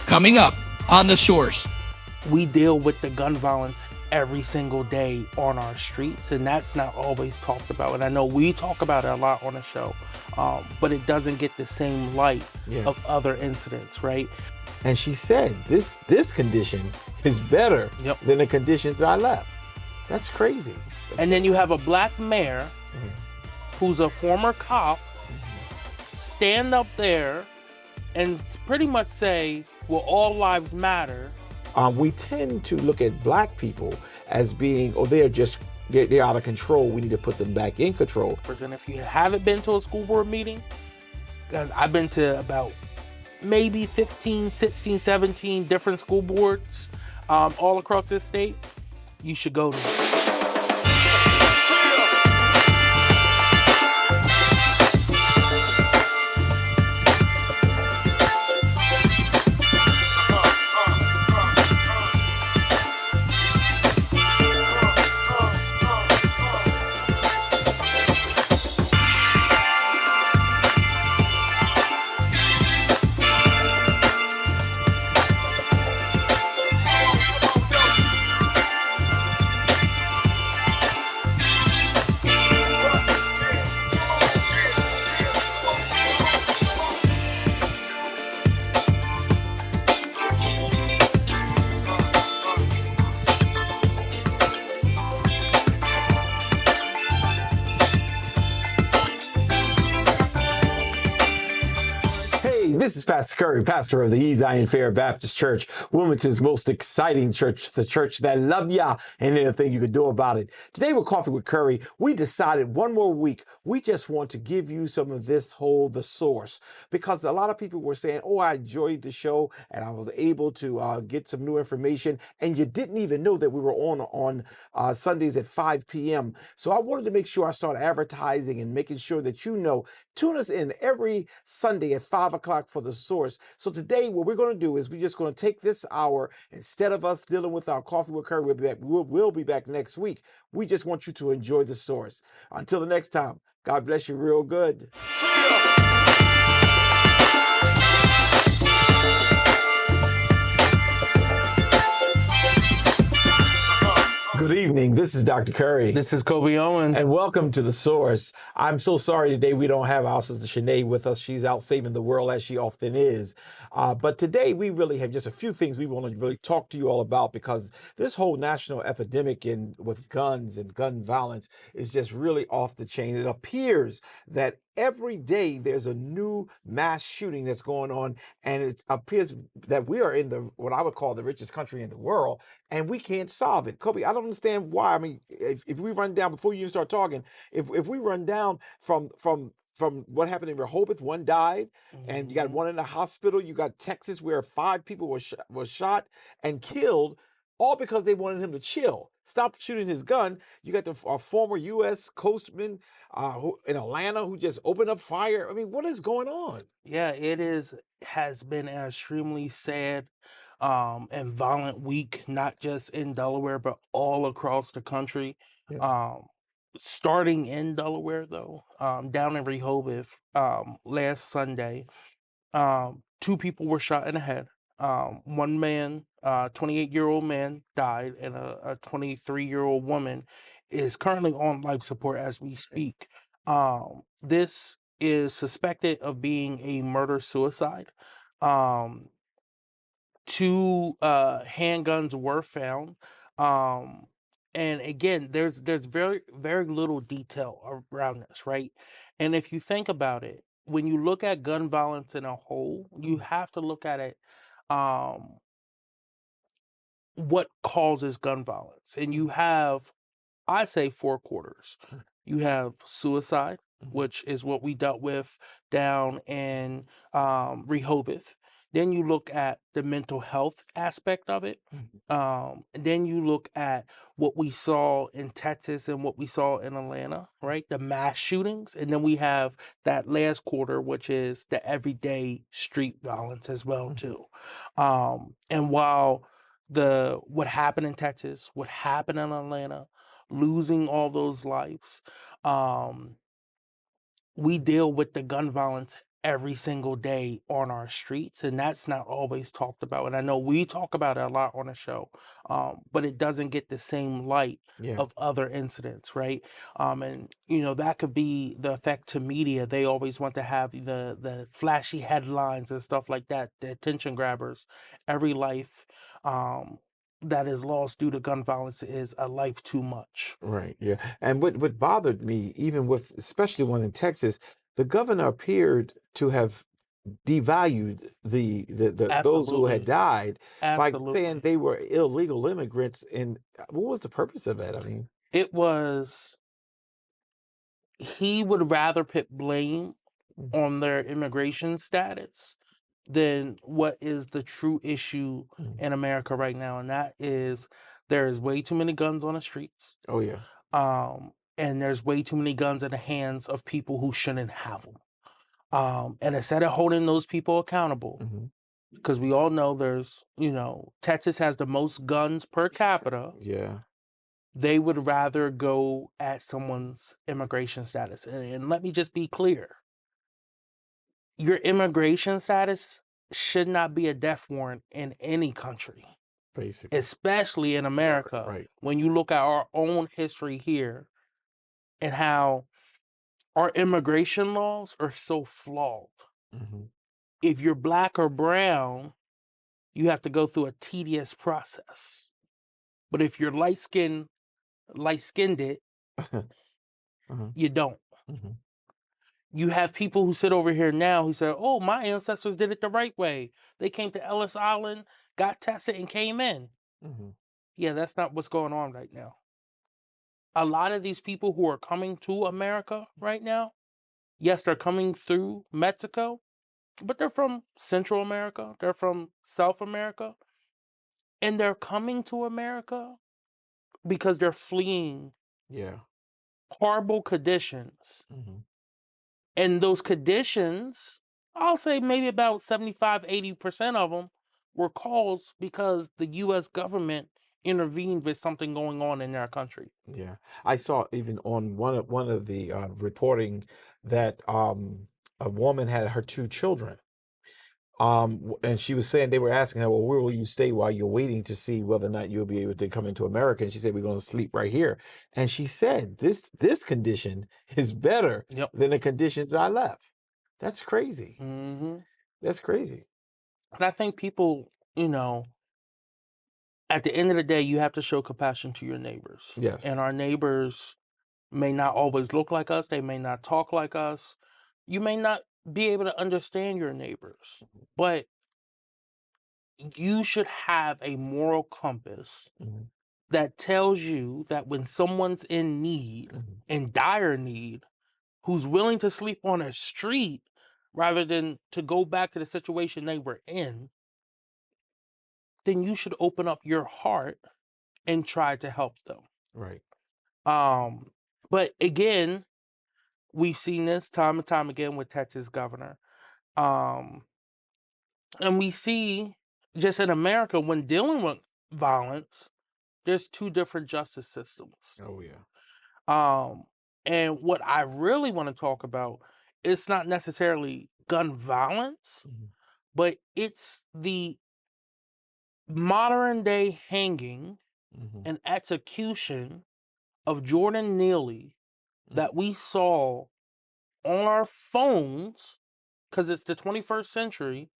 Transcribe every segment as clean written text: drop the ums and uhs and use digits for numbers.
Coming up on The Source. We deal with the gun violence every single day on our streets, and that's not always talked about. And I know we talk about it a lot on the show, but it doesn't get the same light of other incidents, right? And she said this condition is better than the conditions I left. That's crazy. And then you have a black mayor who's a former cop stand up there and pretty much say, well, all lives matter. We tend to look at black people as being, they're out of control. We need to put them back in control. And if you haven't been to a school board meeting, because I've been to about maybe 15, 16, 17 different school boards all across this state, you should go to them. This is Pastor Curry, pastor of the E. Zion Fair Baptist Church, Wilmington's most exciting church, the church that love ya and anything you can do about it. Today with Coffee with Curry, we decided one more week, we just want to give you some of this The Source, because a lot of people were saying, I enjoyed the show and I was able to get some new information, and you didn't even know that we were on Sundays at 5 p.m. So I wanted to make sure I started advertising and making sure that tune us in every Sunday at 5 o'clock for The Source. So today, what we're going to do is we're just going to take this hour, instead of us dealing with our Coffee with Curry, we'll be back next week. We just want you to enjoy The Source. Until the next time, God bless you real good. Good evening. This is Dr. Curry. This is Kobe Owens. And welcome to The Source. I'm so sorry today we don't have our sister Shanae with us. She's out saving the world, as she often is. But today we really have just a few things we want to really talk to you all about, because this whole national epidemic with guns and gun violence is just really off the chain. It appears that every day there's a new mass shooting that's going on, and it appears that we are in what I would call the richest country in the world, and we can't solve it. Kobe, I don't understand why. I mean, if we run down, before you even start talking, if we run down from what happened in Rehoboth, one died, and you got one in the hospital. You got Texas, where 5 people were shot and killed, all because they wanted him to chill, stop shooting his gun. You got the former U.S. coastman who in Atlanta who just opened up fire. I mean, what is going on? Yeah, has been an extremely sad and violent week, not just in Delaware, but all across the country. Starting in Delaware, though, down in Rehoboth, last Sunday, 2 people were shot in the head. One man, 28-year-old man, died, and a 23-year-old woman is currently on life support as we speak. This is suspected of being a murder-suicide. 2 handguns were found. And again, there's very, very little detail around this, right? And if you think about it, when you look at gun violence in a whole, you have to look at it, what causes gun violence. And you have, I say, 4 quarters. You have suicide, which is what we dealt with down in Rehoboth. Then you look at the mental health aspect of it. And then you look at what we saw in Texas and what we saw in Atlanta, right? The mass shootings. And then we have that last quarter, which is the everyday street violence as well, too. And while what happened in Texas, what happened in Atlanta, losing all those lives, we deal with the gun violence every single day on our streets, and that's not always talked about. And I know we talk about it a lot on the show, but it doesn't get the same light Yeah. of other incidents, right? And you know, that could be the effect to media. They always want to have the flashy headlines and stuff like that, the attention grabbers. Every life that is lost due to gun violence is a life too much. Right. Yeah. And what bothered me, even with especially one in Texas, the governor appeared to have devalued the those who had Absolutely. died by saying Absolutely. they were illegal immigrants. And what was the purpose of that? I mean, It was, he would rather put blame mm, on their immigration status than what is the true issue mm. in America right now, and that is there is way too many guns on the streets, Oh yeah. and there's way too many guns in the hands of people who shouldn't have them. And instead of holding those people accountable, Hmm. because we all know there's, you know, Texas has the most guns per capita, Yeah. they would rather go at someone's immigration status. And let me just be clear, your immigration status should not be a death warrant in any country, Basically. especially in America. Right. When you look at our own history here and how our immigration laws are so flawed. Hmm. If you're black or brown, you have to go through a tedious process. But if you're light-skinned, Uh-huh. you don't. Hmm. You have people who sit over here now who say, oh, my ancestors did it the right way. They came to Ellis Island, got tested, and came in. Hmm. Yeah, that's not what's going on right now. A lot of these people who are coming to America right now, yes, they're coming through Mexico, but they're from Central America, they're from South America, and they're coming to America because they're fleeing Yeah. horrible conditions. Hmm. And those conditions, I'll say maybe about 75-80% of them were caused because the US government intervened with something going on in their country. Yeah. I saw even on one of the reporting that a woman had her two children. And she was saying, they were asking her, well, where will you stay while you're waiting to see whether or not you'll be able to come into America? And she said, we're going to sleep right here. And she said, this condition is better Yep. than the conditions I left. That's crazy. Mm-hmm. That's crazy. And I think people, you know, at the end of the day, you have to show compassion to your neighbors. Yes. And our neighbors may not always look like us, they may not talk like us. You may not be able to understand your neighbors, but you should have a moral compass Mhm. that tells you that when someone's in need, Mhm. in dire need, who's willing to sleep on a street rather than to go back to the situation they were in, then you should open up your heart and try to help them. Right. But again, we've seen this time and time again with Texas governor. Um, and we see just in America when dealing with violence, there's two different justice systems. Oh yeah. Um, and what I really want to talk about, it's not necessarily gun violence, Mhm. but it's the modern day hanging Mhm. and execution of Jordan Neely Mm. that we saw on our phones because it's the 21st century.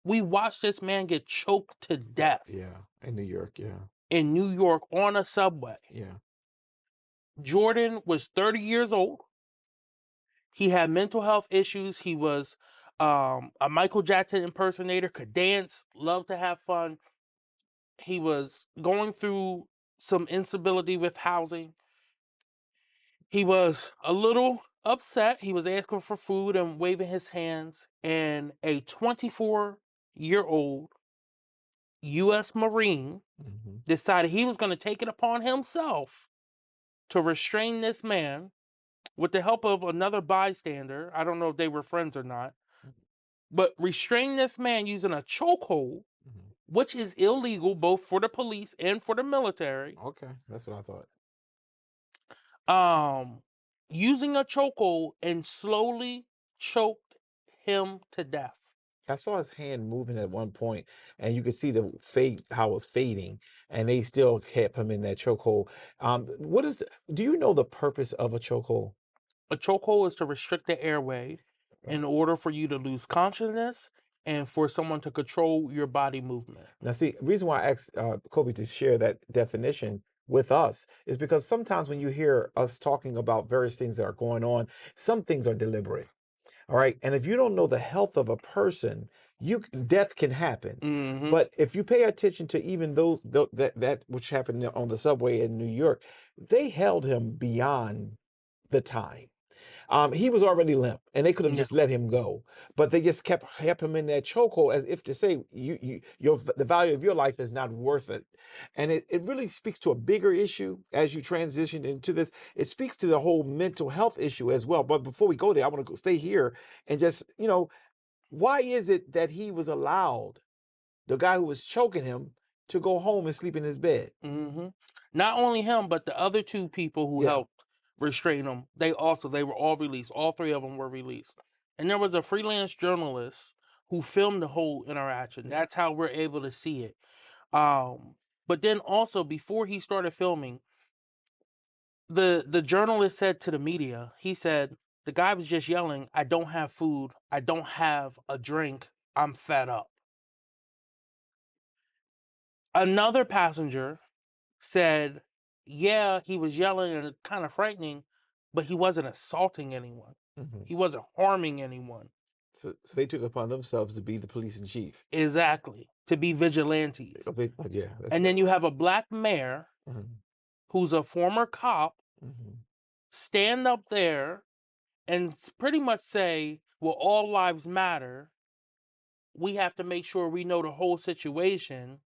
We watched this man get choked to death Yeah. In New York. Yeah. in New York on a subway. Yeah. Jordan was 30 years old. He had mental health issues. He was a Michael Jackson impersonator, could dance, loved to have fun. He was going through some instability with housing. He was a little upset. He was asking for food and waving his hands, and a 24-year-old U.S. Marine Mhm. decided he was going to take it upon himself to restrain this man with the help of another bystander. I don't know if they were friends or not, but restrain this man using a chokehold, Mhm. which is illegal both for the police and for the military. Okay. That's what I thought. Using a chokehold and slowly choked him to death. I saw his hand moving at one point, and you could see the fade how it was fading, and they still kept him in that chokehold. What is do you know the purpose of a chokehold? A chokehold is to restrict the airway Right. in order for you to lose consciousness and for someone to control your body movement. Now, see, the reason why I asked Kobe to share that definition with us is because sometimes when you hear us talking about various things that are going on, some things are deliberate. All right. And if you don't know the health of a person, death can happen. Mm-hmm. But if you pay attention to even that which happened on the subway in New York, they held him beyond the time. He was already limp, and they could have Yeah. just let him go, but they just kept him in that chokehold as if to say, the value of your life is not worth it. And it really speaks to a bigger issue as you transition into this. It speaks to the whole mental health issue as well. But before we go there, I want to stay here and just, why is it that he was allowed, the guy who was choking him, to go home and sleep in his bed? Mm-hmm. Not only him, but the other two people who Yeah. helped restrain him, they were all released. All three of them were released. And there was a freelance journalist who filmed the whole interaction. That's how we're able to see it. But then also before he started filming, the journalist said to the media, he said, the guy was just yelling, "I don't have food. I don't have a drink. I'm fed up." Another passenger said, yeah, he was yelling and kind of frightening, but he wasn't assaulting anyone. Mhm. He wasn't harming anyone. So they took upon themselves to be the police in chief. Exactly. To be vigilantes. Yeah. And then you have a black mayor who's a former cop stand up there and pretty much say, well, all lives matter. We have to make sure we know the whole situation.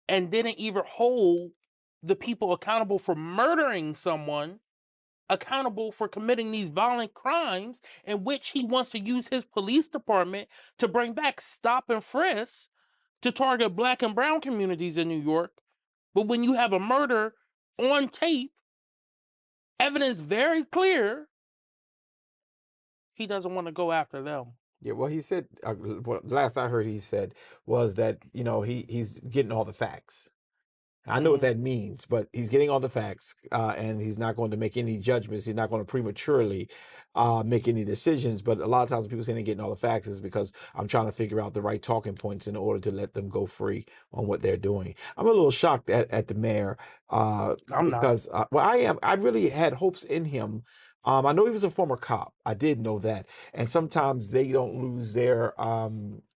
And didn't even hold the people accountable for murdering someone, accountable for committing these violent crimes, in which he wants to use his police department to bring back stop and frisk to target black and brown communities in New York. But when you have a murder on tape, evidence very clear, he doesn't want to go after them. Yeah, well, he said, last I heard he said was that, he's getting all the facts. I know what that means, but he's getting all the facts, and he's not going to make any judgments. He's not going to prematurely make any decisions. But a lot of times, when people saying they're getting all the facts is because I'm trying to figure out the right talking points in order to let them go free on what they're doing. I'm a little shocked at the mayor I'm not. because, well, I am. I really had hopes in him. I know he was a former cop. I did know that, and sometimes they don't lose their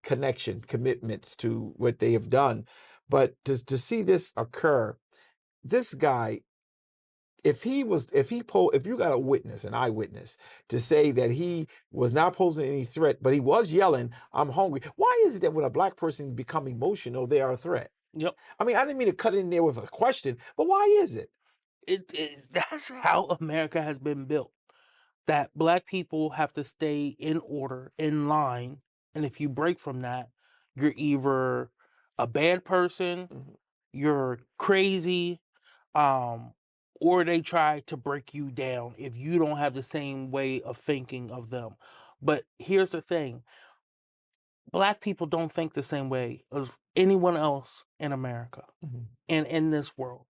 commitments to what they have done. But to see this occur, this guy, if you got a witness, an eyewitness, to say that he was not posing any threat, but he was yelling, "I'm hungry." Why is it that when a black person become emotional, they are a threat? Yep. I mean, I didn't mean to cut in there with a question, but why is it? That's how America has been built. That black people have to stay in order, in line, and if you break from that, you're either a bad person, you're crazy, or they try to break you down if you don't have the same way of thinking of them. But here's the thing. Black people don't think the same way as anyone else in America and in this world.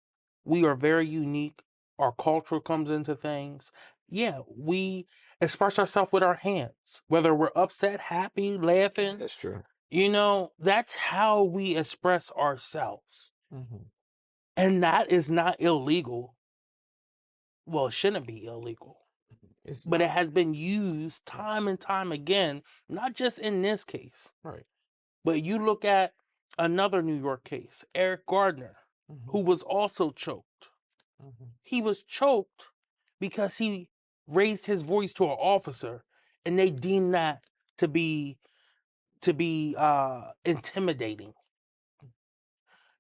We are very unique. Our culture comes into things. Yeah, we express ourselves with our hands, whether we're upset, happy, laughing. That's true. That's how we express ourselves. And that is not illegal. Well, it shouldn't be illegal. But it has been used time and time again, not just in this case. Right. But you look at another New York case, Eric Gardner, who was also choked. He was choked because he raised his voice to an officer, and they deemed that to be intimidating.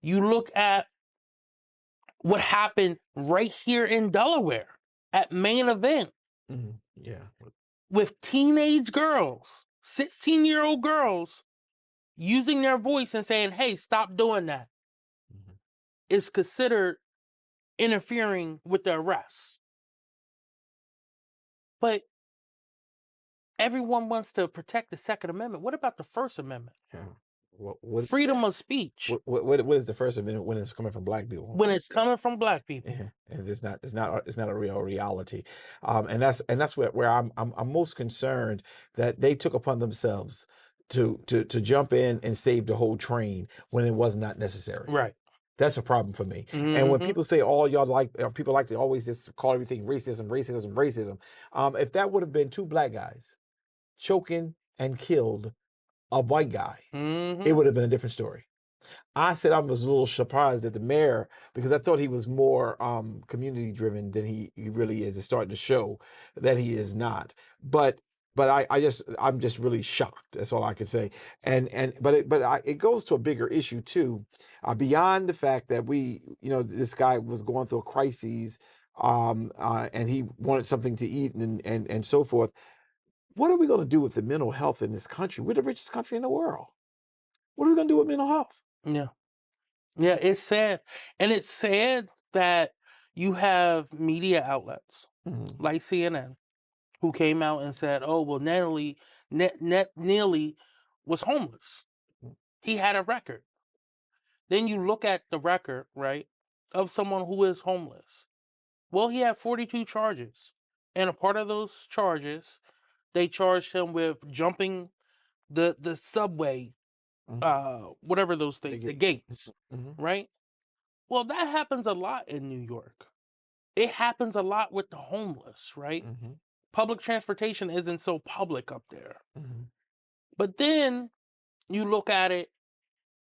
You look at what happened right here in Delaware at Main Event Yeah. with teenage girls, 16-year-old girls, using their voice and saying, "Hey, stop doing that." Is considered interfering with the arrest. But everyone wants to protect the Second Amendment. What about the First Amendment? Yeah. What Freedom of speech what is the First Amendment when it's coming from black people? when it's coming from black people. Yeah, and it's not a real reality, and that's where I'm most concerned that they took upon themselves to jump in and save the whole train when it was not necessary. Right. That's a problem for me. And when Mhm. people say, "Oh, y'all like," people like to always just call everything racism, racism, racism. If that would have been two black guys choking and killed a white guy, it Mhm. would have been a different story. I said I was a little surprised at the mayor because I thought he was more community driven than he really is. It's starting to show that he is not. But I'm just really shocked. That's all I could say. It goes to a bigger issue too, beyond the fact that this guy was going through a crisis, and he wanted something to eat and so forth. What are we going to do with the mental health in this country? We're the richest country in the world. What are we going to do with mental health? Yeah. Yeah, it's sad. And it's sad that you have media outlets Mhm. like CNN who came out and said, "Oh, well, Neely was homeless. He had a record." Then you look at the record, right, of someone who is homeless. Well, he had 42 charges. And a part of those charges, they charged him with jumping the subway, Mhm. whatever those The things, the gates. gates, Mhm. right? Well, that happens a lot in New York. It happens a lot with the homeless, right? Mhm. Public transportation isn't so public up there. Mhm. But then you look at it,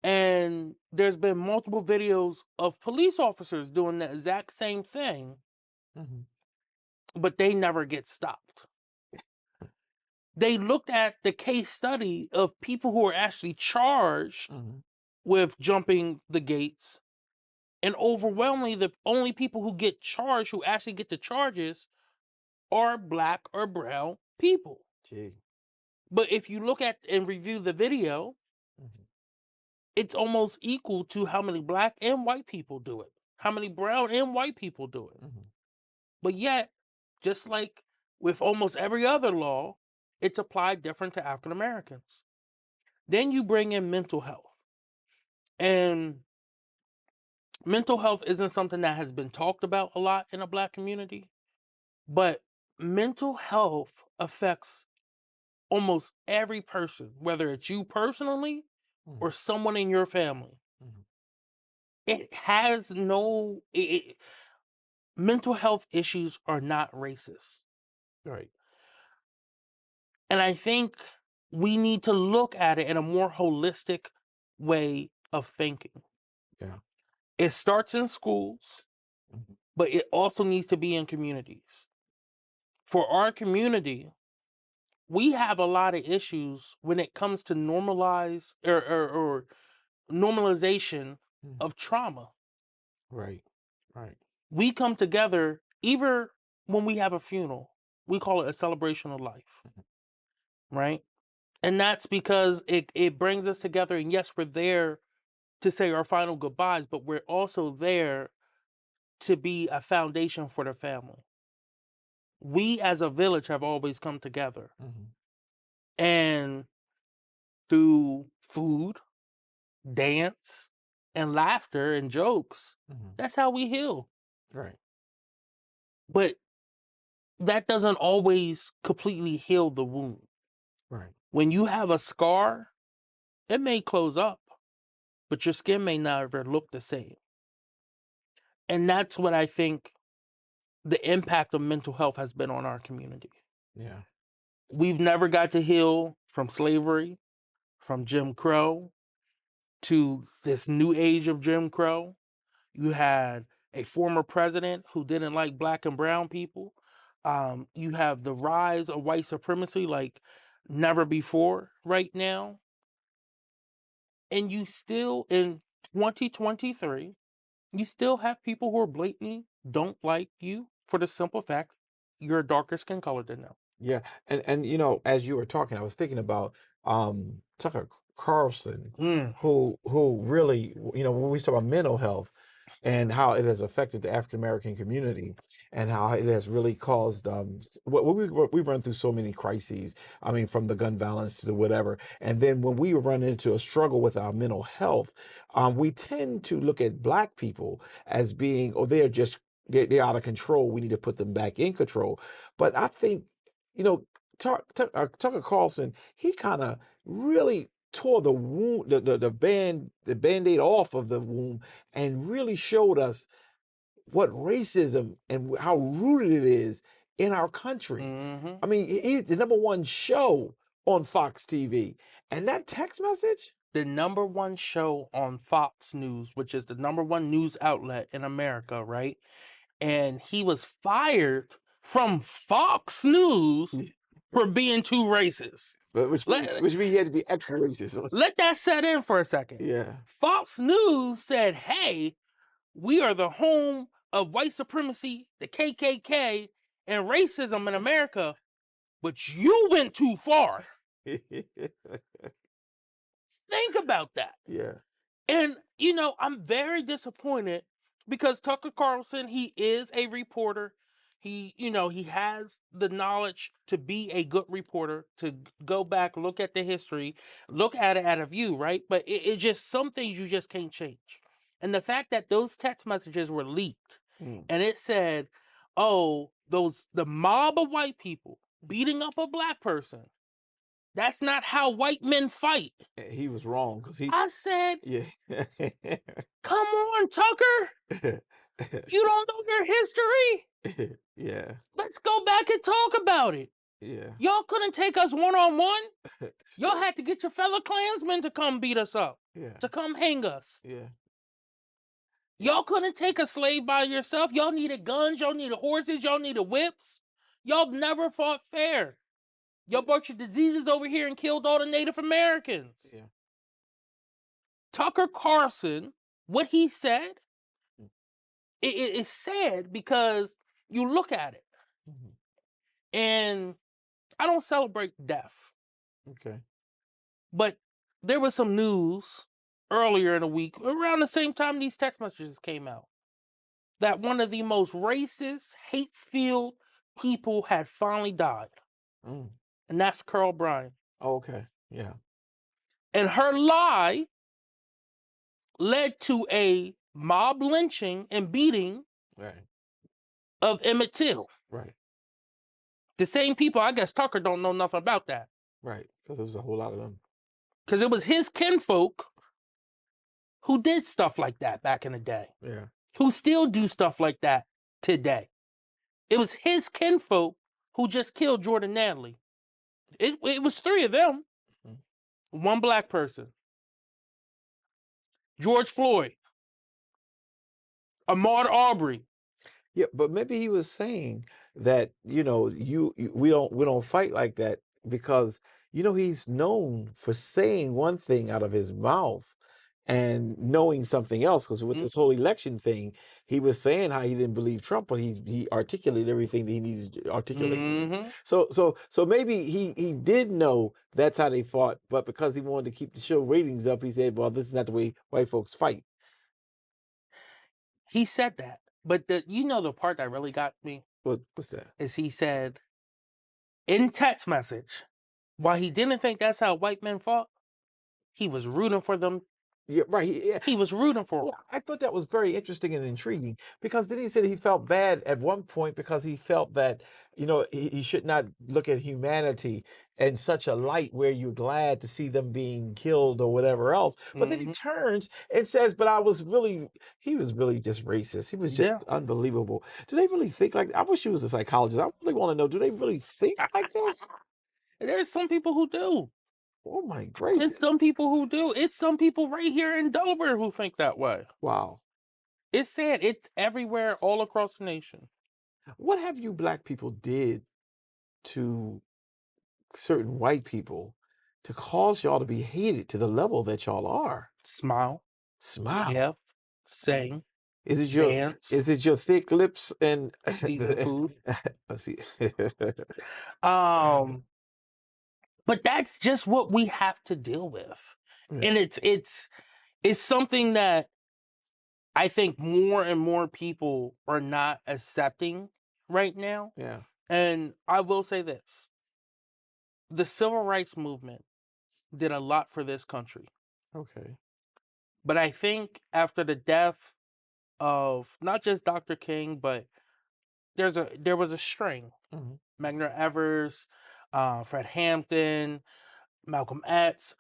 and there's been multiple videos of police officers doing the exact same thing, Mhm. but they never get stopped. They looked at the case study of people who are actually charged Mhm. with jumping the gates, and overwhelmingly, the only people who get charged, who actually get the charges, are black or brown people. Gee. But if you look at and review the video, Mhm. it's almost equal to how many black and white people do it, how many brown and white people do it. Mhm. But yet, just like with almost every other law, it's applied different to African Americans. Then you bring in mental health. And mental health isn't something that has been talked about a lot in the black community, but mental health affects almost every person, whether it's you personally Mhm. or someone in your family. Mhm. It has no mental health issues are not racist. Right. And I think we need to look at it in a more holistic way of thinking. Yeah. It starts in schools, Mhm. but it also needs to be in communities. For our community, we have a lot of issues when it comes to or normalization Mhm. of trauma. Right. Right. We come together, either when we have a funeral, we call it a celebration of life, Mhm. right? And that's because it brings us together. And yes, we're there to say our final goodbyes, but we're also there to be a foundation for the family. We as a village have always come together. Mhm. And through food, dance, and laughter and jokes, Mhm. that's how we heal. Right. But that doesn't always completely heal the wound. Right. When you have a scar, it may close up, but your skin may never look the same. And that's what I think the impact of mental health has been on our community. Yeah. We've never got to heal from slavery, from Jim Crow, to this new age of Jim Crow. You had a former president who didn't like black and brown people. You have the rise of white supremacy like never before right now. And you still, in 2023, you still have people who are blatantly don't like you for the simple fact you're a darker skin color than them. Yeah. And as you were talking, I was thinking about Tucker Carlson, Mm, who really, when we talk about mental health, and how it has affected the African American community, and how it has really caused we've run through so many crises. I mean, from the gun violence to the whatever, and then when we run into a struggle with our mental health, we tend to look at Black people as being, oh, they're out of control. We need to put them back in control. But I think, you know, Tucker Carlson, he kind of really tore the wound, the band-aid off of the wound, and really showed us what racism and how rooted it is in our country. Mm-hmm. I mean, he's the #1 show on Fox TV, and that text message. The #1 show on Fox News, which is the #1 news outlet in America, right? And he was fired from Fox News for being too racist. Which means he had to be extra racist. Let that set in for a second. Yeah. Fox News said, hey, we are the home of white supremacy, the KKK, and racism in America, but you went too far. Think about that. Yeah. And, you know, I'm very disappointed because Tucker Carlson, he is a reporter. He, you know, he has the knowledge to be a good reporter, to go back, look at the history, look at it at a view, right? But it's just some things you just can't change. And the fact that those text messages were leaked and it said, oh, the mob of white people beating up a Black person, that's not how white men fight. He was wrong because I said, yeah. come on, Tucker. You don't know your history? Yeah. Let's go back and talk about it. Yeah. Y'all couldn't take us one-on-one. Y'all had to get your fellow Klansmen to come beat us up, Yeah. to come hang us. Yeah. Y'all couldn't take a slave by yourself. Y'all needed guns. Y'all needed horses. Y'all needed whips. Y'all never fought fair. Y'all brought your diseases over here and killed all the Native Americans. Yeah. Tucker Carlson, what he said, it is sad because you look at it, and I don't celebrate death. Okay. But there was some news earlier in the week, around the same time these text messages came out, that one of the most racist, hate-filled people had finally died. And that's Carl Bryan. Oh, okay. Yeah. And her lie led to a mob lynching and beating Right. of Emmett Till. Right. The same people, I guess Tucker don't know nothing about that. Right. Because there was a whole lot of them. Because it was his kinfolk who did stuff like that back in the day. Yeah. Who still do stuff like that today. It was his kinfolk who just killed Jordan Natalie. It was 3 of them. 1 Black person. George Floyd. Ahmaud Arbery. Yeah, but maybe he was saying that, you know, we don't fight like that because, you know, he's known for saying one thing out of his mouth and knowing something else. Because with this whole election thing, he was saying how he didn't believe Trump, but he articulated everything that he needed to articulate. So maybe he did know that's how they fought, but because he wanted to keep the show ratings up, he said, well, this is not the way white folks fight. He said that. But the part that really got me What's that? is he said in text message, while he didn't think that's how white men fought, he was rooting for them. Yeah, right. He was rooting for them. Yeah, I thought that was very interesting and intriguing because then he said he felt bad at one point because he felt that, you know, he should not look at humanity in such a light where you're glad to see them being killed or whatever else. But then he turns and says, but he was really just racist. He was just unbelievable. Do they really think like, I wish he was a psychologist. I really want to know, do they really think like this? There's some people who do. Oh my gracious. It's some people who do. It's some people right here in Delaware who think that way. Wow. It's sad. It's everywhere, all across the nation. What have you Black people did to certain white people to cause y'all to be hated to the level that y'all are? Smile. Smile. Sing. Is it your dance. Is it your thick lips and Season food. Let's see. But that's just what we have to deal with. And it's something that I think more and more people are not accepting right now. Yeah. And I will say this. The civil rights movement did a lot for this country. Okay. But I think after the death of not just Dr. King, but there was a string. Mm-hmm. Medgar Evers, Fred Hampton, Malcolm X,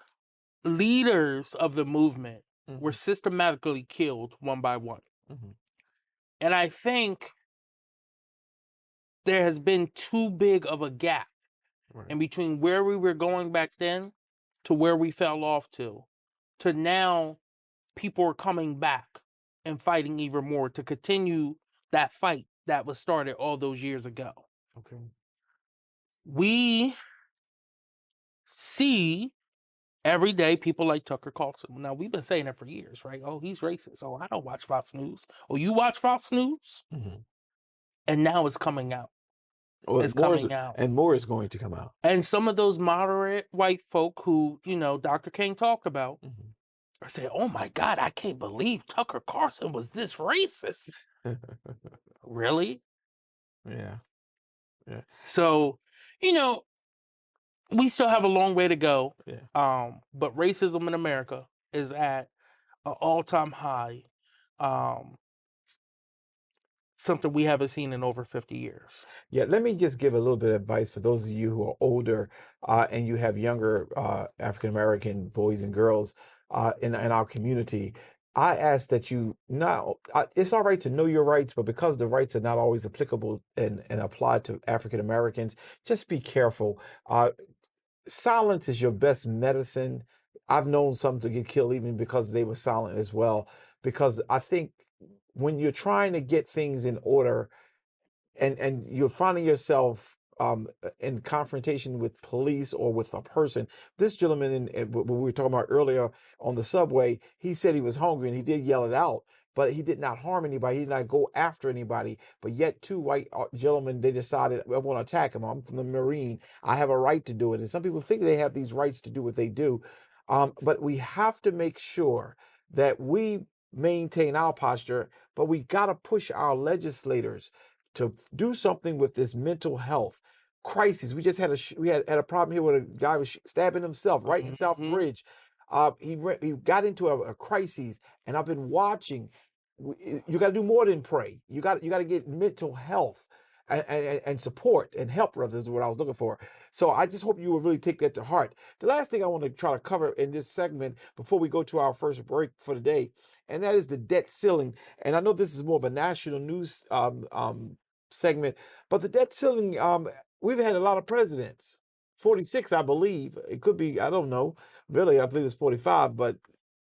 leaders of the movement were systematically killed one by one. Mm-hmm. And I think there has been too big of a gap Right. in between where we were going back then to where we fell off to now people are coming back and fighting even more to continue that fight that was started all those years ago. Okay. We see every day people like Tucker Carlson. Now, we've been saying it for years, right? Oh, he's racist. Oh, I don't watch Fox News. Oh, you watch Fox News? Mm-hmm. And now it's coming out. Well, It's coming out. and more is going to come out. And some of those moderate white folk who, Dr. King talked about are saying, oh my God, I can't believe Tucker Carlson was this racist. Really? Yeah. Yeah. So, we still have a long way to go. Yeah. But racism in America is at an all-time high. Something we haven't seen in over 50 years. Yeah, let me just give a little bit of advice for those of you who are older and you have younger African American boys and girls in our community. I ask that you it's all right to know your rights, but because the rights are not always applicable and applied to African Americans, just be careful. Silence is your best medicine. I've known some to get killed even because they were silent as well, because I think when you're trying to get things in order and you're finding yourself in confrontation with police or with a person. This gentleman, when we were talking about earlier on the subway, he said he was hungry and he did yell it out, but he did not harm anybody. He did not go after anybody. But yet two white gentlemen, they decided, I want to attack him. I'm from the Marine. I have a right to do it. And some people think they have these rights to do what they do. But we have to make sure that we maintain our posture, but we got to push our legislators to do something with this mental health crisis. We just had a problem here where a guy was stabbing himself right in South Bridge. He got into a crisis, and I've been watching. You got to do more than pray. You got to get mental health and support and help, rather, is what I was looking for. So I just hope you will really take that to heart. The last thing I want to try to cover in this segment before we go to our first break for the day, and that is the debt ceiling. And I know this is more of a national news segment, but the debt ceiling, we've had a lot of presidents. 46, I believe. It could be, I don't know. Really, I believe it's 45, but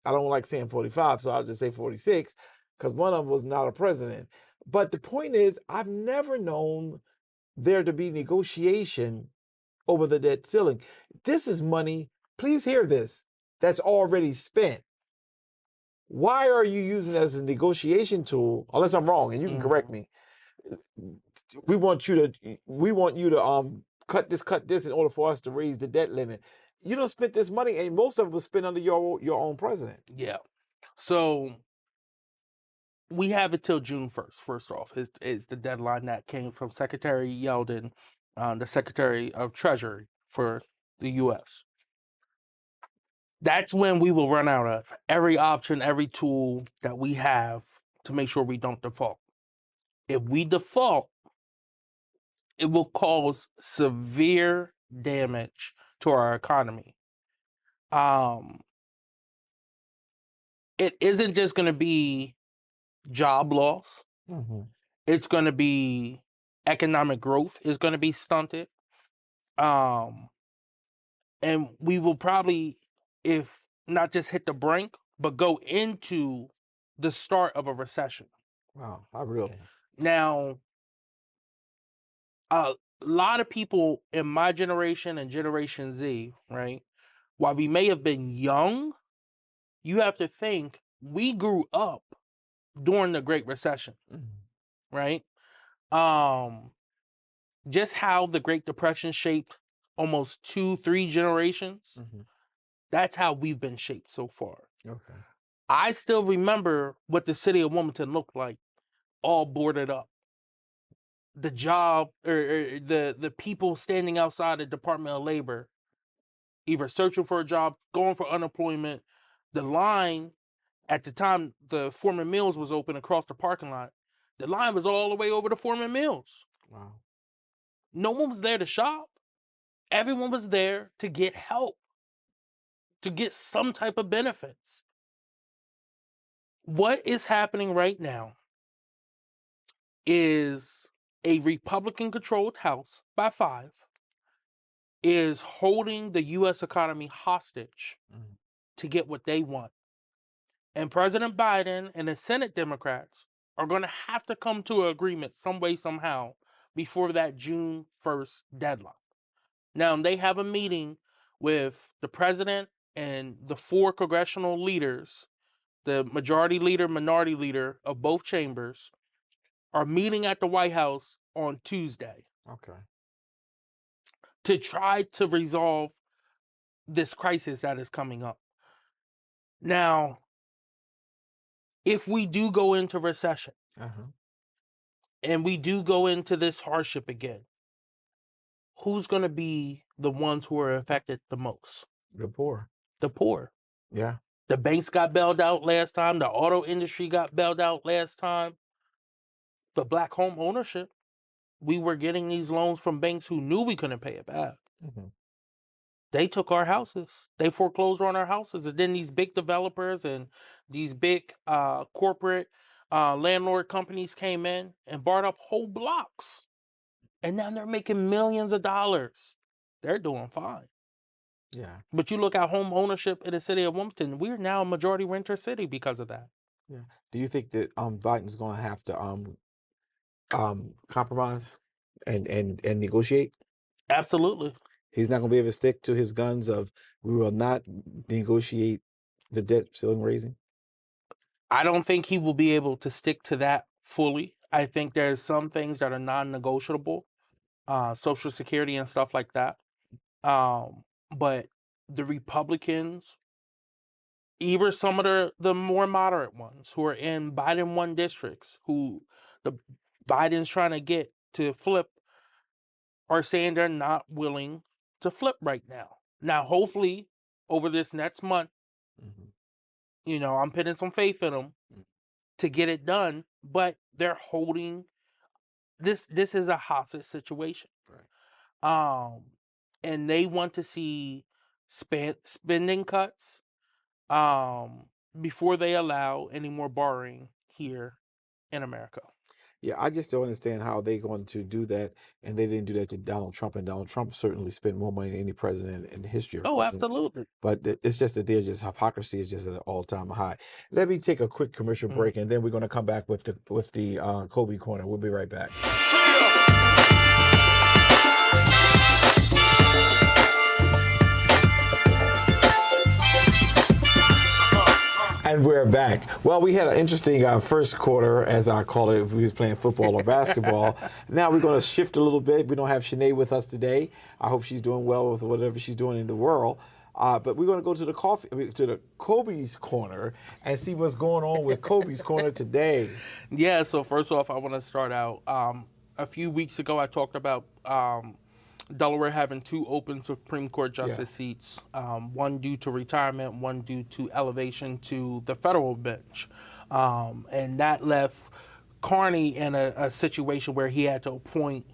I don't like saying 45, so I'll just say 46 because one of them was not a president. But the point is, I've never known there to be negotiation over the debt ceiling. This is money, please hear this, that's already spent. Why are you using it as a negotiation tool? Unless I'm wrong, and you can correct me. We want you to cut this in order for us to raise the debt limit. You don't spend this money, and most of it was spent under your own president. Yeah. So we have it till June 1st. First off, is the deadline that came from Secretary Yeldon, the Secretary of Treasury for the U.S. That's when we will run out of every option, every tool that we have to make sure we don't default. If we default, it will cause severe damage to our economy. It isn't just going to be job loss. It's going to be economic growth is going to be stunted. And we will probably, if not just hit the brink, but go into the start of a recession. Wow, how real. Now, a lot of people in my generation and Generation Z, right, while we may have been young, you have to think we grew up during the Great Recession, right? Just how the Great Depression shaped almost 2-3 generations, that's how we've been shaped so far. Okay. I still remember what the city of Wilmington looked like, all boarded up. The job or the people standing outside the Department of Labor, either searching for a job, going for unemployment. The line at the time the Foreman Mills was open across the parking lot, the line was all the way over to Foreman Mills. Wow. No one was there to shop. Everyone was there to get help, to get some type of benefits. What is happening right now is a Republican-controlled House by 5 is holding the U.S. economy hostage to get what they want. And President Biden and the Senate Democrats are going to have to come to an agreement some way, somehow, before that June 1st deadline. Now, they have a meeting with the president and the 4 congressional leaders, the majority leader, minority leader of both chambers, are meeting at the White House on Tuesday. Okay. To try to resolve this crisis that is coming up. Now, if we do go into recession and we do go into this hardship again, who's going to be the ones who are affected the most? The poor. The poor. Yeah. The banks got bailed out last time. The auto industry got bailed out last time. The black home ownership, we were getting these loans from banks who knew we couldn't pay it back. They took our houses. They foreclosed on our houses. And then these big developers and these big corporate landlord companies came in and bought up whole blocks. And now they're making millions of dollars. They're doing fine. Yeah. But you look at home ownership in the city of Wilmington, we're now a majority renter city because of that. Yeah. Do you think that Biden's going to have to compromise and negotiate? Absolutely. He's not going to be able to stick to his guns of we will not negotiate the debt ceiling raising? I don't think he will be able to stick to that fully. I think there's some things that are non-negotiable, Social Security and stuff like that. But the Republicans, even some of the more moderate ones who are in Biden won districts, who the Biden's trying to get to flip, are saying they're not willing to flip right now. Now, hopefully, over this next month, I'm putting some faith in them to get it done, but they're holding this. This is a hostage situation. Right. And they want to see spending cuts before they allow any more borrowing here in America. Yeah, I just don't understand how they're going to do that, and they didn't do that to Donald Trump, and Donald Trump certainly spent more money than any president in the history of president. Absolutely. But it's just that they're just hypocrisy is just at an all-time high. Let me take a quick commercial break, and then we're going to come back with the Kobe Corner. We'll be right back. And we're back. Well, we had an interesting first quarter, as I call it, if we was playing football or basketball. Now we're going to shift a little bit. We don't have Sinead with us today. I hope she's doing well with whatever she's doing in the world. But we're going to go to the Kobe's Corner and see what's going on with Kobe's Corner today. Yeah. So first off, I want to start out. A few weeks ago, I talked about Delaware having 2 open Supreme Court justice seats, one due to retirement, one due to elevation to the federal bench. And that left Carney in a situation where he had to appoint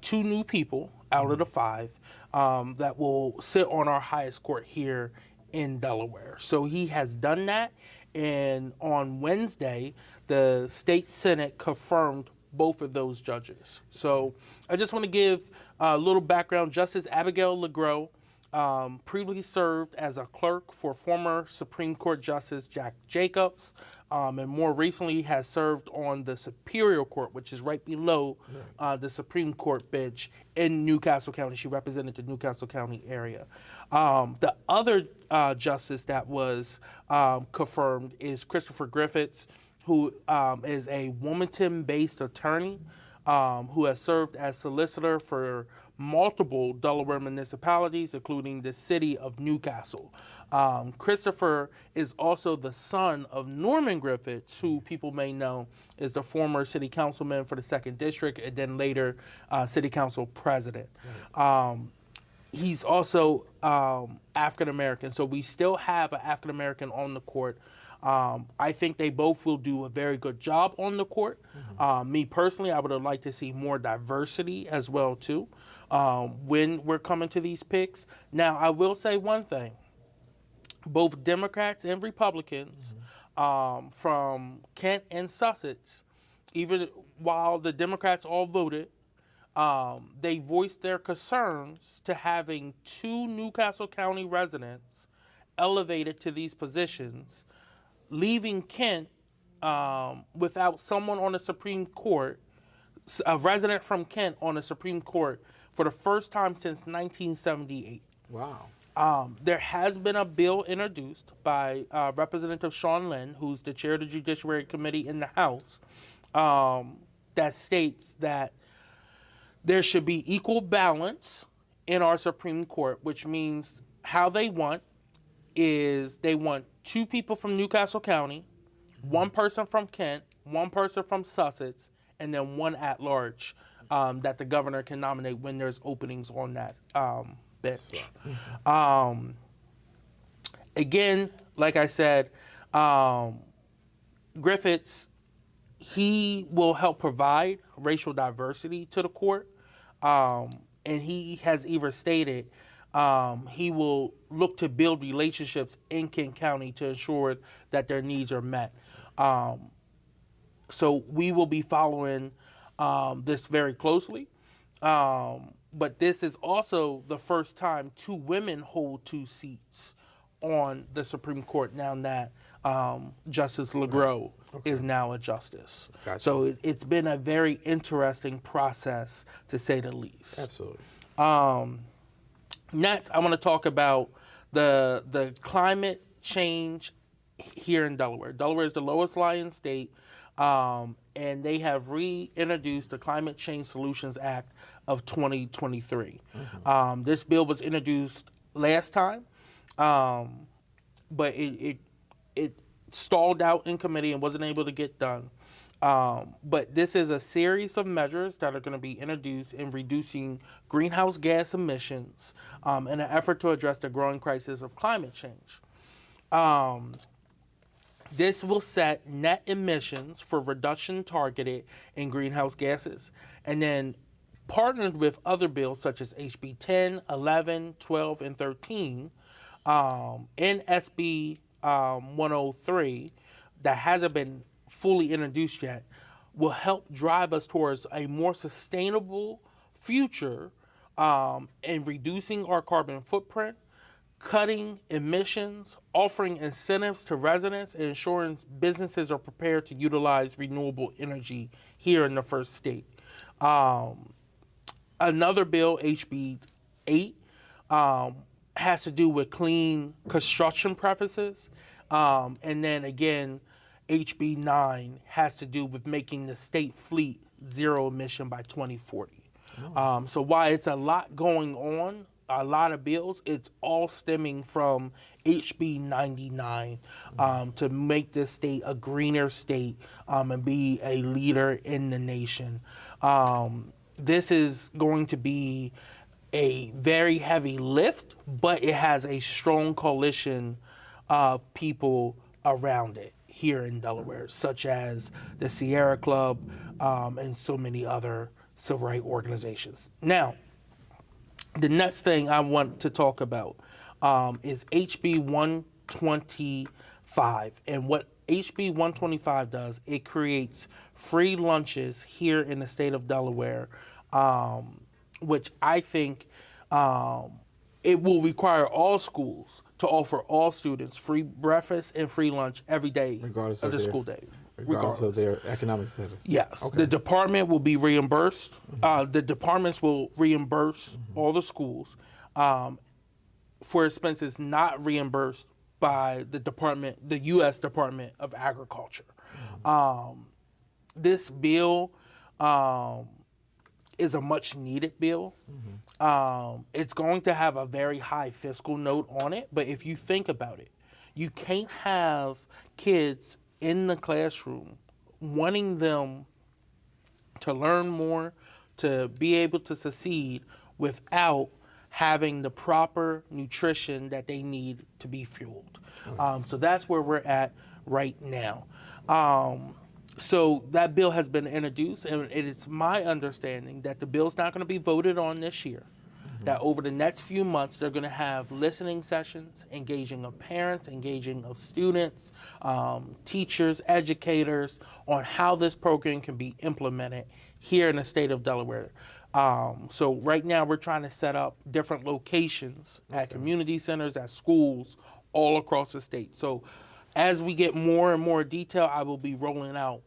2 new people out of the 5 that will sit on our highest court here in Delaware. So he has done that. And on Wednesday, the state Senate confirmed both of those judges. So I just want to give a little background. Justice Abigail LeGros previously served as a clerk for former Supreme Court Justice Jack Jacobs, and more recently has served on the Superior Court, which is right below the Supreme Court bench in Newcastle County. She represented the Newcastle County area. The other justice that was confirmed is Christopher Griffiths, who is a Wilmington-based attorney who has served as solicitor for multiple Delaware municipalities, including the city of Newcastle. Christopher is also the son of Norman Griffiths, who people may know is the former city councilman for the 2nd District and then later city council president. He's also African American, so we still have an African American on the court. I think they both will do a very good job on the court. Me personally, I would have liked to see more diversity as well too when we're coming to these picks. Now, I will say one thing: both Democrats and Republicans from Kent and Sussex, even while the Democrats all voted, they voiced their concerns to having 2 Newcastle County residents elevated to these positions, leaving Kent without someone on the Supreme Court, a resident from Kent on the Supreme Court for the first time since 1978. Wow. There has been a bill introduced by Representative Sean Lynn, who's the chair of the Judiciary Committee in the House, that states that there should be equal balance in our Supreme Court, which means how they want is they want 2 people from Newcastle County, 1 person from Kent, 1 person from Sussex, and then 1 at-large that the governor can nominate when there's openings on that bench. Again, like I said, Griffiths, he will help provide racial diversity to the court, and he has either stated he will look to build relationships in Kent County to ensure that their needs are met. So we will be following this very closely. But this is also the first time 2 women hold 2 seats on the Supreme Court now that Justice LeGros is now a justice. Gotcha. So it's been a very interesting process, to say the least. Absolutely. Next, I want to talk about the climate change here in Delaware. Delaware is the lowest lying state, and they have reintroduced the Climate Change Solutions Act of 2023. This bill was introduced last time, but it stalled out in committee and wasn't able to get done. But this is a series of measures that are going to be introduced in reducing greenhouse gas emissions in an effort to address the growing crisis of climate change. This will set net emissions for reduction targeted in greenhouse gases, and then partnered with other bills such as HB 10, 11, 12, and 13, and SB 103 that hasn't been fully introduced yet, will help drive us towards a more sustainable future in reducing our carbon footprint, cutting emissions, offering incentives to residents, and ensuring businesses are prepared to utilize renewable energy here in the first state. Another bill, HB 8, has to do with clean construction practices. And then again, HB 9 has to do with making the state fleet zero emission by 2040. So while it's a lot going on, a lot of bills, it's all stemming from HB 99 to make this state a greener state and be a leader in the nation. This is going to be a very heavy lift, but it has a strong coalition of people around it here in Delaware, such as the Sierra Club and so many other civil rights organizations. Now, the next thing I want to talk about is HB 125. And what HB 125 does, it creates free lunches here in the state of Delaware, which I think it will require all schools to offer all students free breakfast and free lunch every day Regardless of of the their- school day. Regardless of their economic status. Yes, Okay. the department will be reimbursed. The departments will reimburse all the schools for expenses not reimbursed by the department, the U.S. Department of Agriculture. This bill is a much needed bill. It's going to have a very high fiscal note on it, but if you think about it, you can't have kids in the classroom wanting them to learn more, to be able to succeed without having the proper nutrition that they need to be fueled. So that's where we're at right now. So that bill has been introduced, and it is my understanding that the bill's not going to be voted on this year. That over the next few months, they're going to have listening sessions, engaging of parents, engaging of students, teachers, educators, on how this program can be implemented here in the state of Delaware. So right now, we're trying to set up different locations at community centers, at schools, all across the state. So as we get more and more detail, I will be rolling out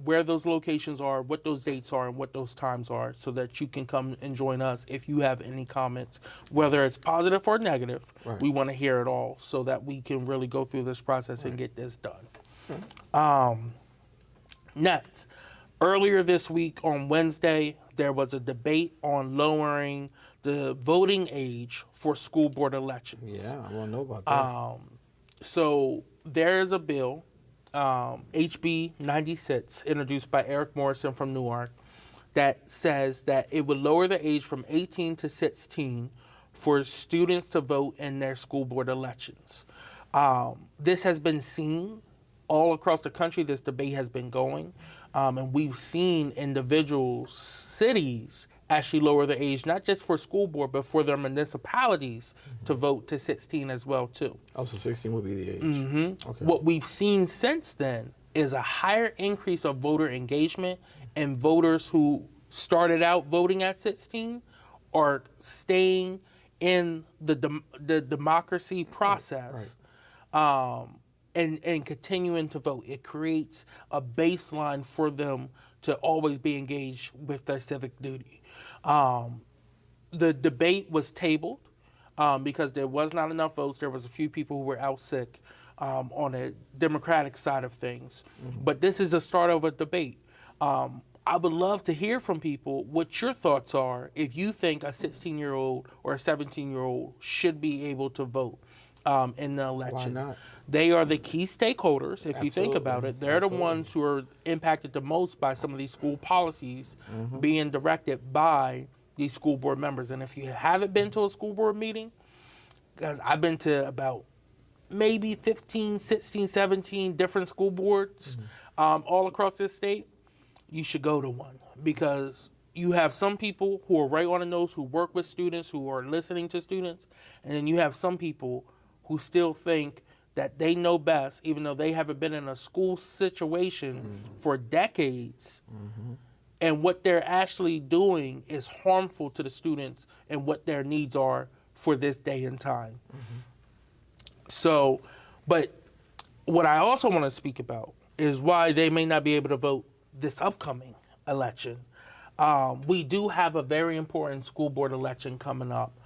where those locations are, what those dates are, and what those times are, so that you can come and join us if you have any comments, whether it's positive or negative. Right. We want to hear it all so that we can really go through this process and get this done. Next, earlier this week on Wednesday, there was a debate on lowering the voting age for school board elections. Yeah, I want to know about that. So there is a bill, HB 96, introduced by Eric Morrison from Newark, that says that it would lower the age from 18 to 16 for students to vote in their school board elections. This has been seen all across the country. This debate has been going, and we've seen individual cities actually lower the age, not just for school board, but for their municipalities to vote to 16 as well, too. Oh, so 16 would be the age. Okay. What we've seen since then is a higher increase of voter engagement, and voters who started out voting at 16 are staying in the democracy process. And continuing to vote. It creates a baseline for them to always be engaged with their civic duty. The debate was tabled because there was not enough votes. There was a few people who were out sick on the Democratic side of things. But this is the start of a debate. I would love to hear from people what your thoughts are if you think a 16-year-old or a 17-year-old should be able to vote in the election. Why not? They are the key stakeholders, if you think Absolutely. about it. They're the ones who are impacted the most by some of these school policies being directed by these school board members. And if you haven't been to a school board meeting, because I've been to about maybe 15, 16, 17 different school boards all across this state, you should go to one, because you have some people who are right on the nose, who work with students, who are listening to students, and then you have some people who still think that they know best, even though they haven't been in a school situation for decades. And what they're actually doing is harmful to the students and what their needs are for this day and time. So, but what I also want to speak about is why they may not be able to vote this upcoming election. We do have a very important school board election coming up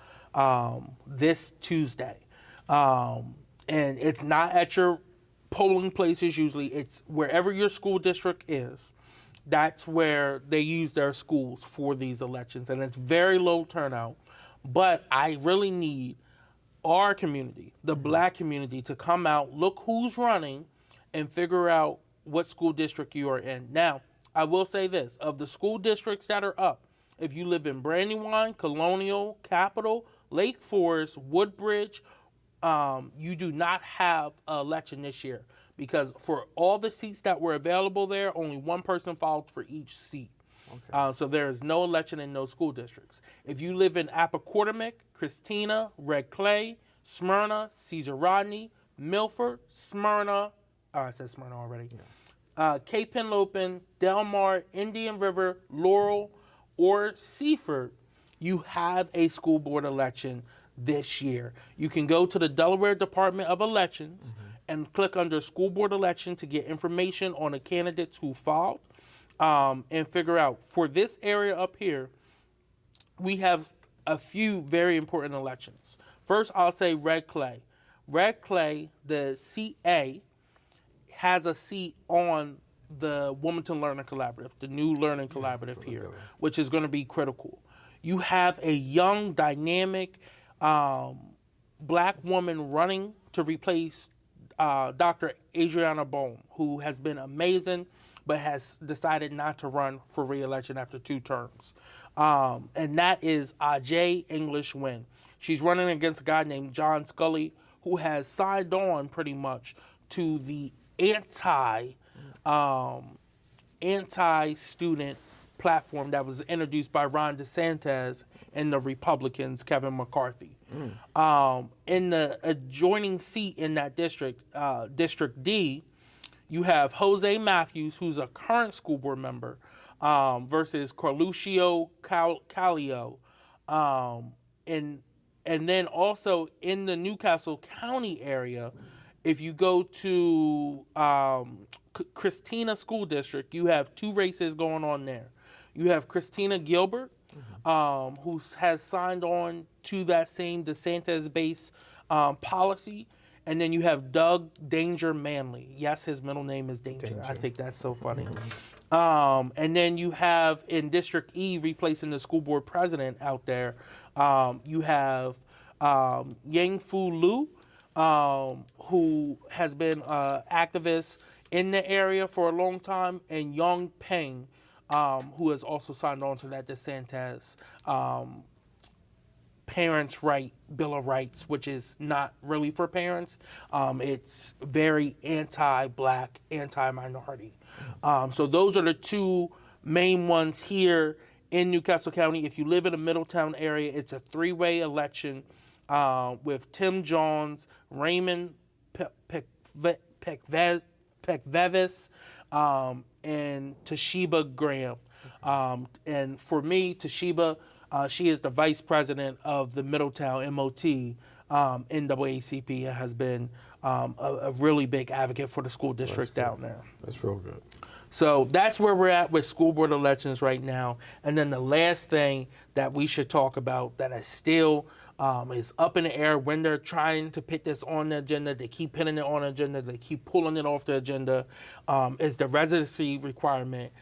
this Tuesday. And it's not at your polling places usually. It's wherever your school district is. That's where they use their schools for these elections. And it's very low turnout. But I really need our community, the Black community, to come out, look who's running, and figure out what school district you are in. Now, I will say this. Of the school districts that are up, if you live in Brandywine, Colonial, Capitol, Lake Forest, Woodbridge, you do not have an election this year, because for all the seats that were available there, only one person filed for each seat. Okay. So there is no election in those school districts. If you live in Appoquinimink, Christina, Red Clay, Smyrna, Cesar Rodney, Milford, Smyrna, I said Smyrna already, Cape Henlopen, Delmar, Indian River, Laurel, or Seaford, you have a school board election this year. You can go to the Delaware Department of Elections and click under School Board Election to get information on the candidates who filed and figure out. For this area up here, we have a few very important elections. First, I'll say Red Clay. Red Clay, the seat A, has a seat on the Wilmington Learning Collaborative, the new learning collaborative here, which is going to be critical. You have a young, dynamic black woman running to replace Dr. Adriana Bohm, who has been amazing, but has decided not to run for re-election after 2 terms. And that is Ajay English Wynn. She's running against a guy named John Scully, who has signed on pretty much to the anti-student platform that was introduced by Ron DeSantis and the Republicans, Kevin McCarthy. In the adjoining seat in that district, District D, you have Jose Matthews, who's a current school board member, versus Carluccio Callio. And then also in the Newcastle County area, if you go to Christina School District, you have 2 races going on there. You have Christina Gilbert, who has signed on to that same DeSantis-based policy. And then you have Doug Danger Manley. Yes, his middle name is Danger. I think that's so funny. And then you have in District E, replacing the school board president out there, you have Yang Fu Lu, who has been an activist in the area for a long time, and Young Peng, who has also signed on to that DeSantis Parents' Right Bill of Rights, which is not really for parents. It's very anti-black, anti-minority. So those are the 2 main ones here in Newcastle County. If you live in the Middletown area, it's a 3-way election with Tim Johns, Raymond Pekvevis, and Toshiba Graham. And for me, Toshiba, she is the vice president of the Middletown MOT NAACP, and has been a really big advocate for the school district down there. That's real good. So that's where we're at with school board elections right now. And then the last thing that we should talk about that is still is up in the air when they're trying to put this on the agenda. They keep putting it on the agenda. They keep pulling it off the agenda. Is the residency requirement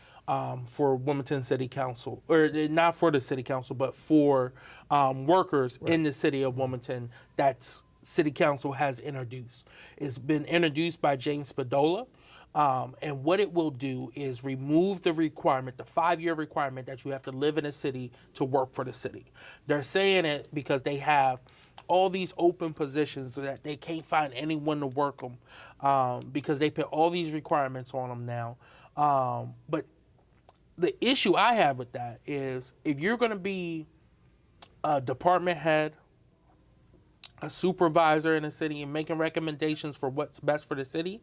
for Wilmington City Council, or not for the City Council, but for workers in the city of Wilmington that's City Council has introduced. It's been introduced by James Spadola. And what it will do is remove the requirement, the 5-year requirement that you have to live in a city to work for the city. They're saying it because they have all these open positions so that they can't find anyone to work them because they put all these requirements on them now. But the issue I have with that is if you're going to be a department head, a supervisor in a city and making recommendations for what's best for the city,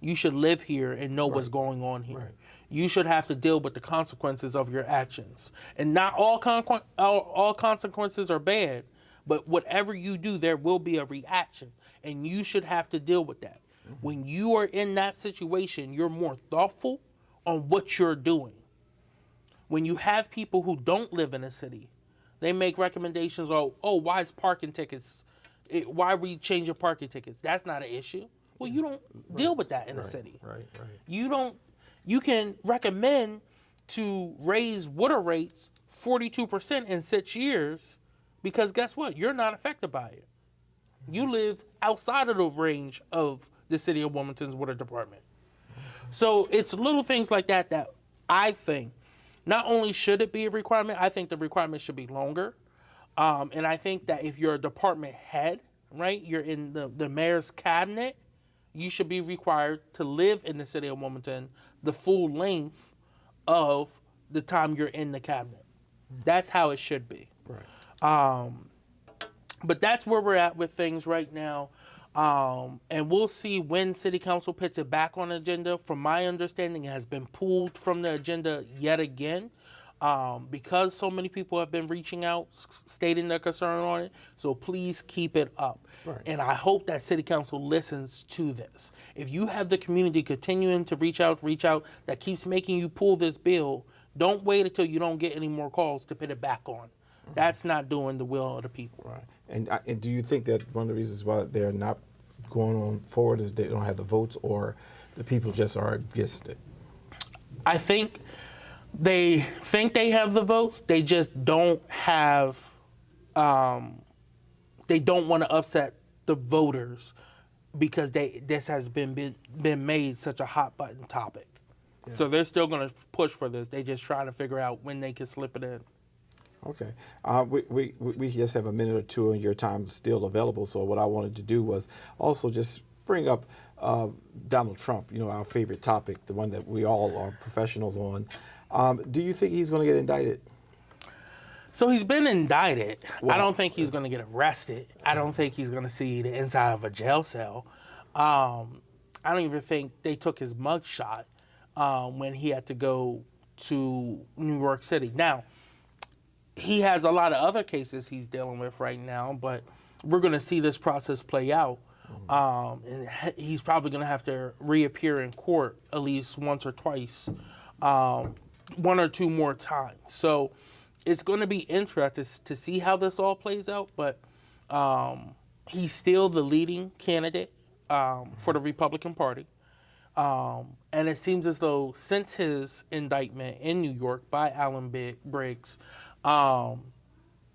you should live here and know what's going on here. Right. You should have to deal with the consequences of your actions. And not all consequences are bad, but whatever you do, there will be a reaction. And you should have to deal with that. Mm-hmm. When you are in that situation, you're more thoughtful on what you're doing. When you have people who don't live in a city, they make recommendations of, why is parking tickets, why are we changing parking tickets? That's not an issue. Well, you don't deal with that in the city. Right. You can recommend to raise water rates 42% in 6 years because guess what? You're not affected by it. You live outside of the range of the city of Wilmington's water department. So it's little things like that that I think not only should it be a requirement, I think the requirement should be longer. And I think that if you're a department head, right, you're in the mayor's cabinet, you should be required to live in the city of Wilmington the full length of the time you're in the cabinet. That's how it should be. Right. But that's where we're at with things right now. And we'll see when City Council puts it back on the agenda. From my understanding, it has been pulled from the agenda yet again. Because so many people have been reaching out, stating their concern on it. So please keep it up. Right. And I hope that City Council listens to this. If you have the community continuing to reach out, that keeps making you pull this bill, don't wait until you don't get any more calls to put it back on. Mm-hmm. That's not doing the will of the people. Right. And do you think that one of the reasons why they're not going on forward is they don't have the votes, or the people just are against it? I think they have the votes. They just don't have. They don't want to upset the voters because this has been made such a hot button topic. Yeah. So they're still going to push for this. They just trying to figure out when they can slip it in. Okay. We just have a minute or two and your time still available. So what I wanted to do was also just bring up Donald Trump, our favorite topic, the one that we all are professionals on. Do you think he's going to get indicted? So he's been indicted. Wow. I don't think he's going to get arrested. I don't think he's going to see the inside of a jail cell. I don't even think they took his mugshot when he had to go to New York City. Now, he has a lot of other cases he's dealing with right now, but we're going to see this process play out. And he's probably going to have to reappear in court at least once or twice, one or two more times. So it's going to be interesting to see how this all plays out, but he's still the leading candidate for the Republican Party. And it seems as though since his indictment in New York by Alan Briggs,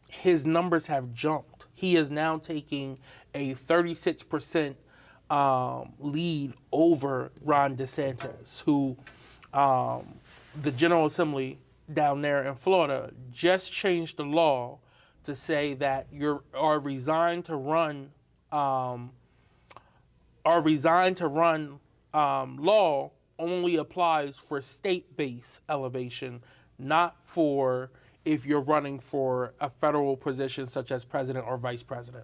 his numbers have jumped. He is now taking a 36% lead over Ron DeSantis, who the General Assembly down there in Florida just changed the law to say that are resigned to run law only applies for state-based elevation, not for if you're running for a federal position such as president or vice president.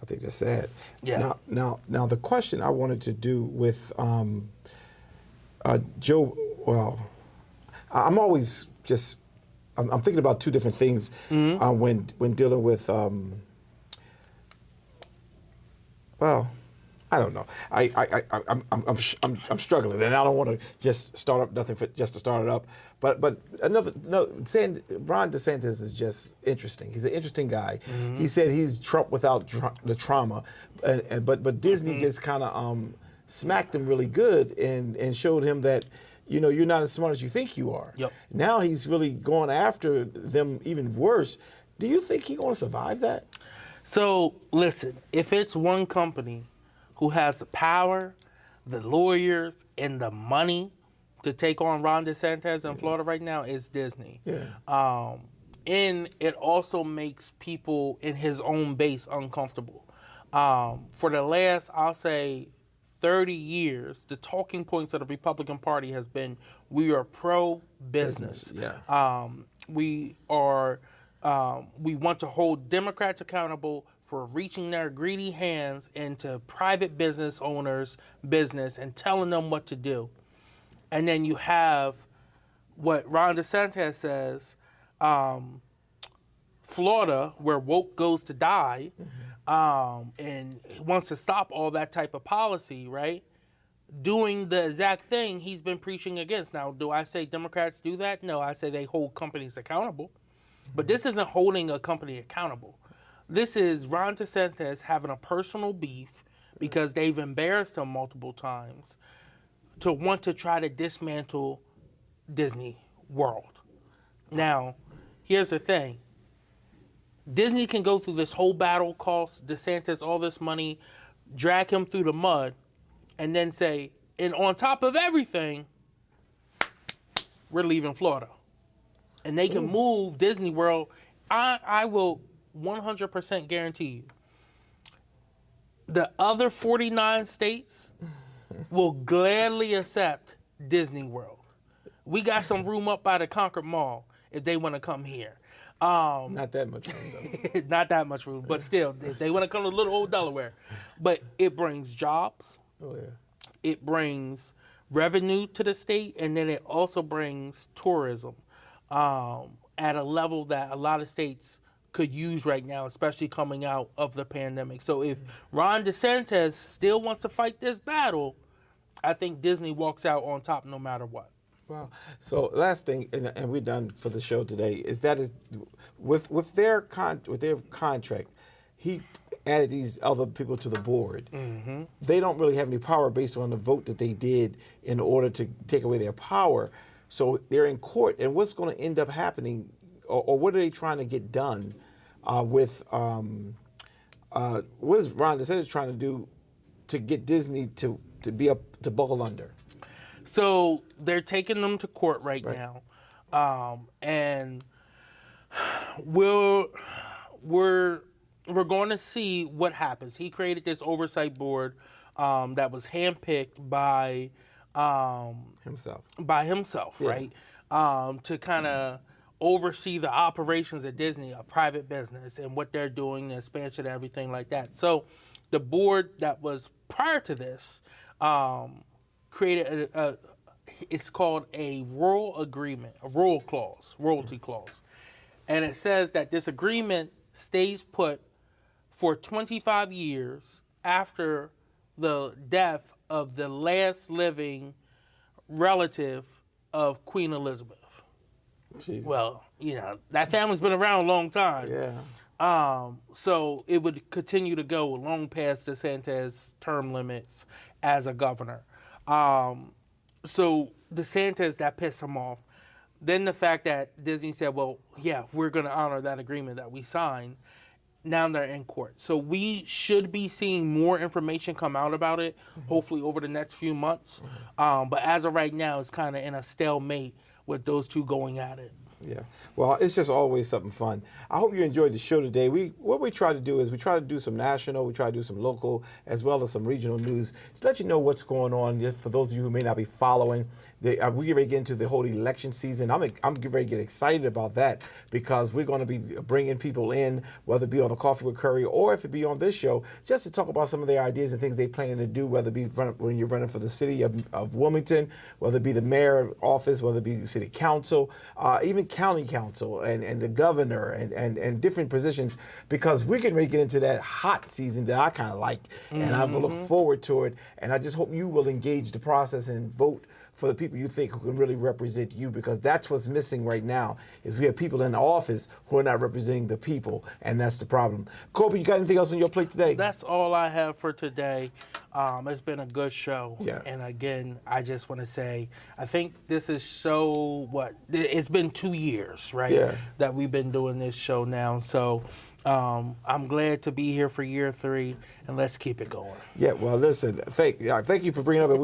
I think that's sad. Yeah. Now, the question I wanted to do with Joe. Well, I'm always just I'm thinking about two different things when dealing with. Well, I don't know. I'm struggling, and I don't want to just start up nothing just to start it up. But Ron DeSantis is just interesting. He's an interesting guy. He said he's Trump without the trauma, but Disney just kind of smacked him really good and showed him that you're not as smart as you think you are. Yep. Now he's really going after them even worse. Do you think he's going to survive that? So listen, if it's one company who has the power, the lawyers, and the money to take on Ron DeSantis in Florida right now, it's Disney. Yeah. And it also makes people in his own base uncomfortable. For the last, I'll say, 30 years, the talking points of the Republican Party has been, we are pro-business. Yeah. We want to hold Democrats accountable for reaching their greedy hands into private business owners' business and telling them what to do. And then you have what Ron DeSantis says, Florida, where woke goes to die, and he wants to stop all that type of policy, right? Doing the exact thing he's been preaching against. Now, do I say Democrats do that? No, I say they hold companies accountable. But this isn't holding a company accountable. This is Ron DeSantis having a personal beef because they've embarrassed him multiple times to want to try to dismantle Disney World. Now, here's the thing. Disney can go through this whole battle, cost DeSantis all this money, drag him through the mud, and then say, and on top of everything, we're leaving Florida. And they can move Disney World. I will 100% guarantee you, the other 49 states will gladly accept Disney World. We got some room up by the Concord Mall if they want to come here. Not that much room, though. Not that much room, but still, if they want to come to little old Delaware. But it brings jobs. Oh, yeah. It brings revenue to the state, and then it also brings tourism at a level that a lot of states could use right now, especially coming out of the pandemic. So if Ron DeSantis still wants to fight this battle, I think Disney walks out on top no matter what. Wow. So last thing, and we're done for the show today, is with their contract, added these other people to the board, they don't really have any power based on the vote that they did in order to take away their power. So they're in court, and what's going to end up happening, or what are they trying to get done with what is Ron DeSantis trying to do to get Disney to buckle under? So they're taking them to court right now, and we're going to see what happens. He created this oversight board that was handpicked by Himself, yeah. Right? To kind of oversee the operations of Disney, a private business, and what they're doing, the expansion, everything like that. So the board that was prior to this created it's called a royal agreement, a royalty clause. And it says that this agreement stays put for 25 years after the death of the last living relative of Queen Elizabeth. Jesus. Well, that family's been around a long time. Yeah. So it would continue to go long past DeSantis' term limits as a governor. So DeSantis, that pissed him off. Then the fact that Disney said, well, yeah, we're going to honor that agreement that we signed. Now they're in court. So we should be seeing more information come out about it, hopefully over the next few months. But as of right now, it's kind of in a stalemate with those two going at it. Yeah. Well, it's just always something fun. I hope you enjoyed the show today. What we try to do is we try to do some national, we try to do some local, as well as some regional news to let you know what's going on. Just for those of you who may not be following, we get ready to get into the whole election season. I'm getting ready to get excited about that because we're going to be bringing people in, whether it be on a Coffee with Curry or if it be on this show, just to talk about some of their ideas and things they plan to do, whether it be when you're running for the city of Wilmington, whether it be the mayor office, whether it be the city council, even county council and the governor and different positions, because we're getting ready to get into that hot season that I kind of like, and I will look forward to it. And I just hope you will engage the process and vote for the people you think who can really represent you, because that's what's missing right now is we have people in the office who are not representing the people, and that's the problem. Kobe, you got anything else on your plate today? That's all I have for today. It's been a good show. Yeah. And again, I just want to say, I think this is it's been 2 years, right? Yeah. That we've been doing this show now. So I'm glad to be here for year 3, and let's keep it going. Yeah, well, listen, thank you for bringing it up.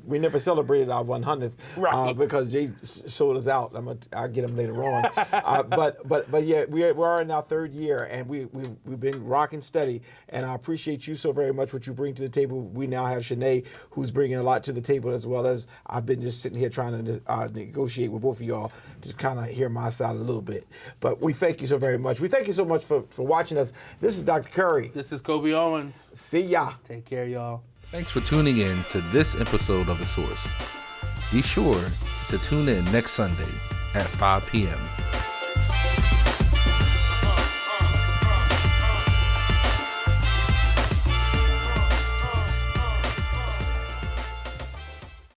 We never celebrated our 100th, Right. Because Jay sold us out. I'll get him later on. But yeah, we are in our 3rd year, and we've been rocking steady. And I appreciate you so very much what you bring to the table. We now have Shanae, who's bringing a lot to the table, as well as I've been just sitting here trying to negotiate with both of y'all to kind of hear my side a little bit. But we thank you so very much. We thank you so much for watching us. This is Dr. Curry. This is Kobe Owens. See ya. Take care, y'all. Thanks for tuning in to this episode of The Source. Be sure to tune in next Sunday at 5 p.m.